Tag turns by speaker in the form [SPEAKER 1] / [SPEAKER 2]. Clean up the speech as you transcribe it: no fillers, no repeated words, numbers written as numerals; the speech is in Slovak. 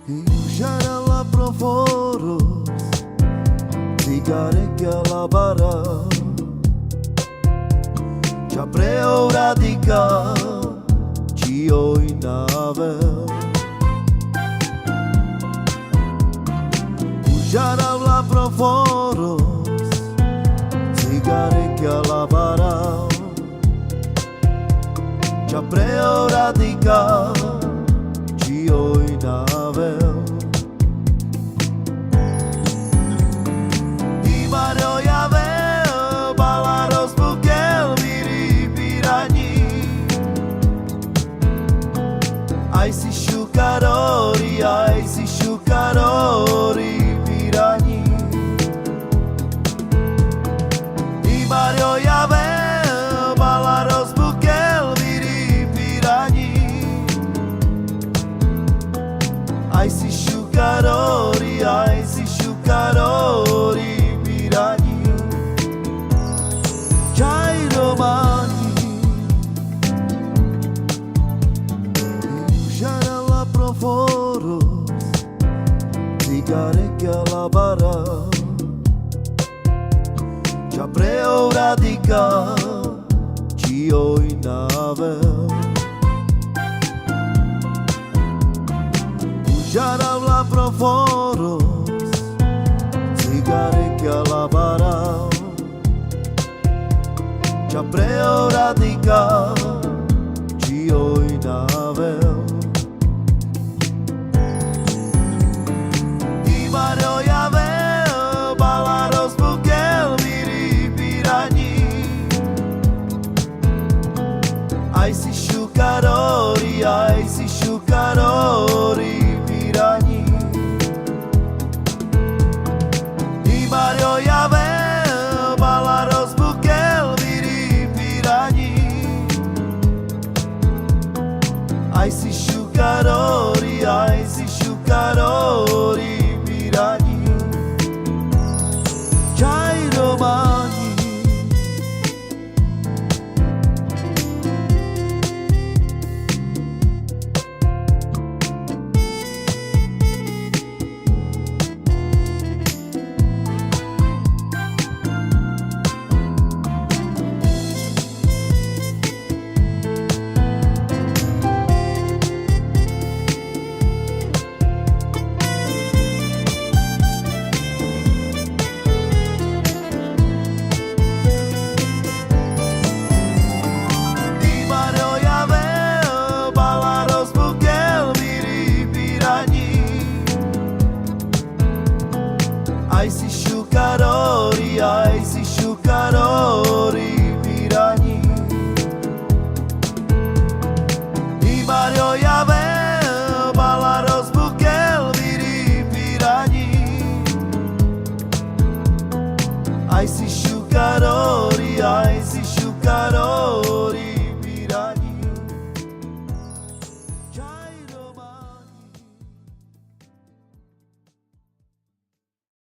[SPEAKER 1] E uscire la proforos, zigare che la bara, ci apreo radical, ci ho in nave. Uscire la proforos, zigare che la bara, ci apreo radical, ci ho in nave. Di Mario Yave, balaros bukel viri pirani. Ai si sciucarori pirani. Di Mario Yave, balaros bukel viri pirani. Ai si sciucarori pirani. C'hai romani, uscire la proforos, zigare che la bara, ci apreo radical, ci ho in nave. Uscire la proforos, zigare che la bara, ci apreo radical, ci ho in nave. Di Mario Yave, balaros bukel viri pirani. Ai si sciucarori pirani. Di Mario Yave, balaros bukel viri pirani. Ai si sciucarori pirani. C'hai romani. Ai si sciucarori pirani. Di Mario Yave, balaros bukel viri pirani. Ai si sciucarori